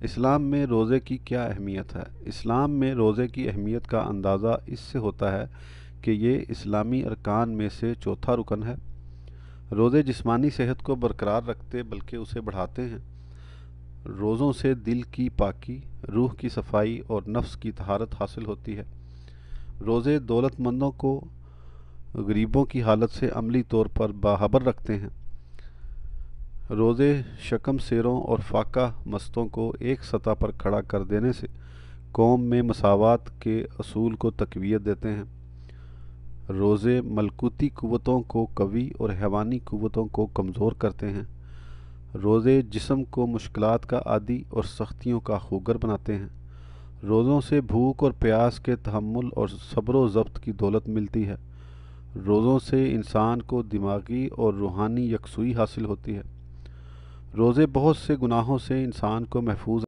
اسلام میں روزے کی کیا اہمیت ہے؟ اسلام میں روزے کی اہمیت کا اندازہ اس سے ہوتا ہے کہ یہ اسلامی ارکان میں سے چوتھا رکن ہے۔ روزے جسمانی صحت کو برقرار رکھتے بلکہ اسے بڑھاتے ہیں۔ روزوں سے دل کی پاکی، روح کی صفائی اور نفس کی طہارت حاصل ہوتی ہے۔ روزے دولت مندوں کو غریبوں کی حالت سے عملی طور پر باخبر رکھتے ہیں۔ روزے شکم سیروں اور فاقہ مستوں کو ایک سطح پر کھڑا کر دینے سے قوم میں مساوات کے اصول کو تقویت دیتے ہیں۔ روزے ملکوتی قوتوں کو قوی اور حیوانی قوتوں کو کمزور کرتے ہیں۔ روزے جسم کو مشکلات کا عادی اور سختیوں کا خوگر بناتے ہیں۔ روزوں سے بھوک اور پیاس کے تحمل اور صبر و ضبط کی دولت ملتی ہے۔ روزوں سے انسان کو دماغی اور روحانی یکسوئی حاصل ہوتی ہے۔ روزے بہت سے گناہوں سے انسان کو محفوظ